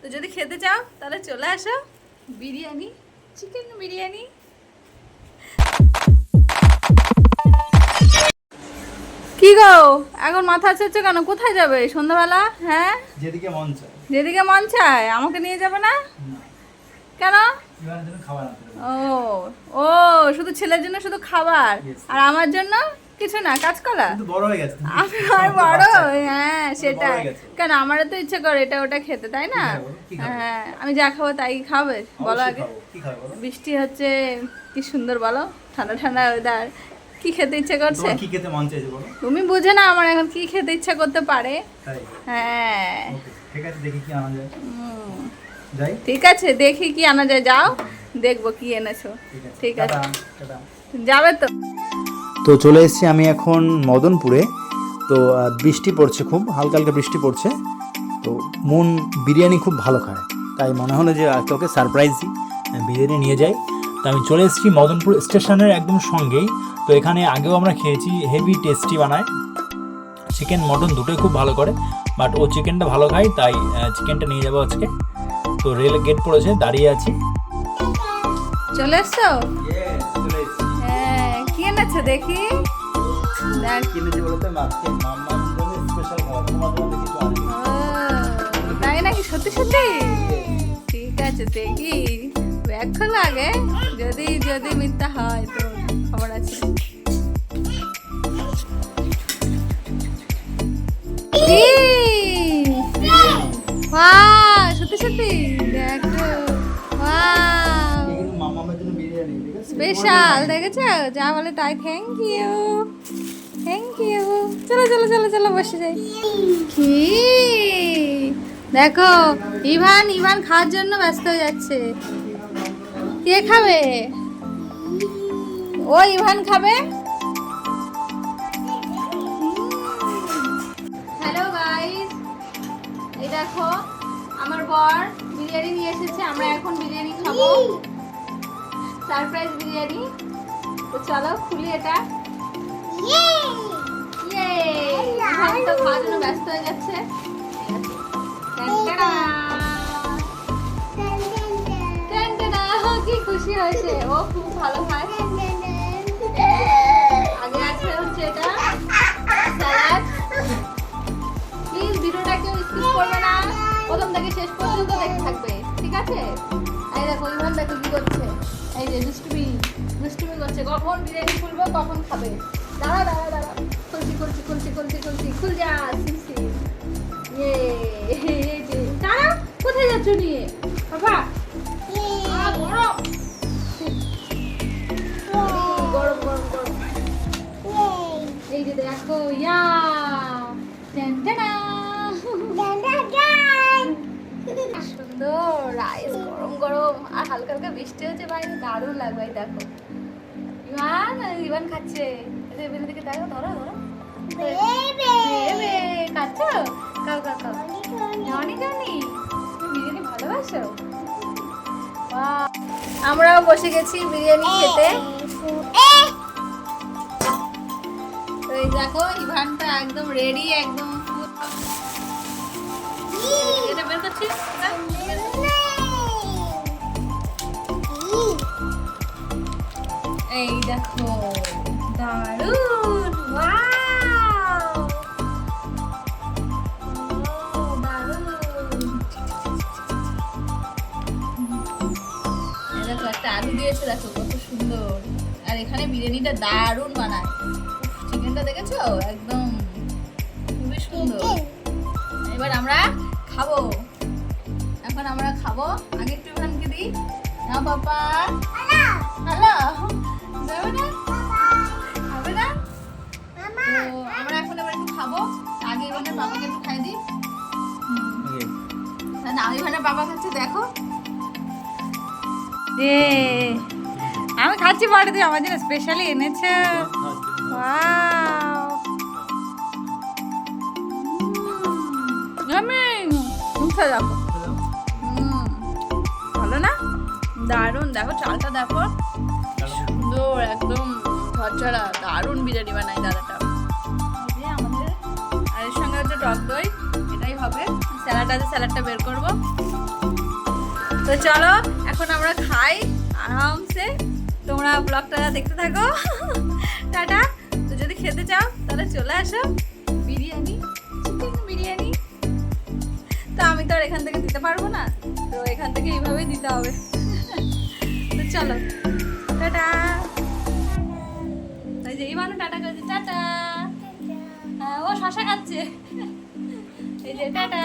তো যদি খেতে চাও তাহলে চলে আসো। বিরিয়ানি, চিকেন বিরিয়ানি। কি গো এখন মাথা চাচ্ছে কেন? কোথায় যাবে সন্ধ্যাবেলা? হ্যাঁ, যেদিকে মন চায়। যেদিকে মন চায়। আমাকে নিয়ে যাবে না কেন? ও ও, শুধু ছেলের জন্য শুধু খাবার, আর আমার জন্য কিছু না, কাঁচকলা। বড় হয়ে গেছে আমি বড়, হ্যাঁ সেটাই। কেন আমারও তো ইচ্ছে করে এটা ওটা খেতে, তাই না? হ্যাঁ, আমি যা খাবো তাই খাবে। বলো আগে। বৃষ্টি হচ্ছে, কি সুন্দর বলো, ঠান্ডা ঠান্ডা ওয়েদার। কি খেতে ইচ্ছে করছে? কি খেতে মন চাইছে বলো? তুমি বুঝে না আমার এখন কি খেতে ইচ্ছা করতে পারে। হ্যাঁ ঠিক আছে, দেখি কি আনা যায়। যাই, ঠিক আছে, দেখি কি আনা যায়। যাও, দেখবো কি এনেছো। ঠিক আছে, যাবে তো? তো চলে এসেছি আমি এখন মদনপুরে। তো বৃষ্টি পড়ছে, খুব হালকা হালকা বৃষ্টি পড়ছে। তো মন বিরিয়ানি খুব ভালো খায়, তাই মনে হলো যে তোকে সারপ্রাইজ দিই, বিরিয়ানি নিয়ে যাই। তো আমি চলে এসেছি মদনপুর স্টেশনের একদম সঙ্গেই। তো এখানে আগেও আমরা খেয়েছি, হেভি টেস্টি বানায়, চিকেন মটন দুটোই খুব ভালো করে। বাট ও চিকেনটা ভালো খায়, তাই চিকেনটা নিয়ে যাবো আজকে। তো রেল গেট পড়েছে, দাঁড়িয়ে আছি। চলে এসছো? হ্যাঁ, কি এনেছো দেখি? তাই নাকি? সত্যি সত্যি? ঠিক আছে, দেখি ব্যাগ খোলা আগে, যদি যদি মিথ্যা হয় তো খবর আছে। সত্যি সত্যি দেখো, স্পেশাল। দেখেছো? যা বলে তাই। Thank you, thank you. চলো চলো চলো চলো, বসে যাই। কি দেখো, ইভান ইভান খাওয়ার জন্য ব্যস্ত হয়ে যাচ্ছে। কে খাবে? ও ইভান খাবে। হ্যালো গাইস, এই দেখো আমার বর বিরিয়ানি নিয়ে এসেছে। আমরা এখন বিরিয়ানি খাবো, সারপ্রাইজ বিরিয়ানি। তো চলো খুলি এটা। ইভান তো খাওয়ার জন্য ব্যস্ত হয়ে যাচ্ছে। কি খুশি হয়েছে, ও খুব ভালো খায়। আগে আছে হচ্ছে এটা স্যালাড। প্লিজ ভিডিওটা কেউ স্কিপ করবে না, প্রথম থেকে শেষ পর্যন্ত দেখতে থাকবে, ঠিক আছে? এই দেখো ইভান দেখো কি করছে, এই যে দুষ্টুমি দুষ্টুমি করছে। কখন বিরিয়ানি খুলবো, কখন খাবে। দাঁড়া দাঁড়া দাঁড়া, খুলছি খুলছি খুলছি খুলছি খুলছি, খুল যা সিমসি। এই যে দাঁড়া, কোথায় যাচ্ছ নিয়ে বাবা? গরম গরম গরম গরম। এই যে দেখো, ইয়া সুন্দর রাইস, গরম গরম, আর হালকা হালকা বৃষ্টি হচ্ছে বাইরে, দারুণ লাগবে। দেখো ইভান, ইভান খাচ্ছে। এখানে দিকে দেখো, ধরো ধরো, খাচ্ছো? খাও খাও খাও। অনেক অনেক বিরিয়ানি ভালোবাসো? আমরাও বসে গেছি বিরিয়ানি খেতে। তো এই দেখো ইভানটা একদম রেডি, একদম এটা বের করছি। এই দেখো দারুণ, ওয়াও দারুণ। দেখো একটা আলু দিয়েছে, দেখো কত সুন্দর। আর এখানে বিরিয়ানিটা দারুণ বানায়। চিকেনটা দেখেছো? একদম খুবই সুন্দর। এবার আমরা খাবো, এখন আমরা খাবো। আগে একটু ইভানকে দিই। নাও বাবা। হ্যালো, যাবে না? খাবে না? তো আমরা এখন এবার একটু খাবো। আগে ইভানের বাবাকে একটু খাই দিই। না, ইভানের বাবা খাচ্ছে, দেখো। আমি খাচ্ছি পরে, তুই আমার জন্য স্পেশালি এনেছে। ভালো না? দারুণ। দেখো চালটা দেখো, সুন্দর একদম ঝরঝরা, দারুণ বিরিয়ানি বানাই দাদাটা। আমাদের আর এর সঙ্গে হচ্ছে টক দই, এটাই হবে। স্যালাড আছে, স্যালাডটা বের করবো। তো চলো এখন আমরা খাই আরামসে, তোমরা ব্লগটা দেখতে থাকো। টাটা। তো যদি খেতে চাও তাহলে চলে আসো, বিরিয়ানি, চিকেন বিরিয়ানি। তো আমি তো আর এখান থেকে দিতে পারবো না, তো এখান থেকে এইভাবেই দিতে হবে। তো চলো টাটা। এই যে ইমানু টাটা করেছে, টাটা। ও শশা খাচ্ছে, এই যে টাটা।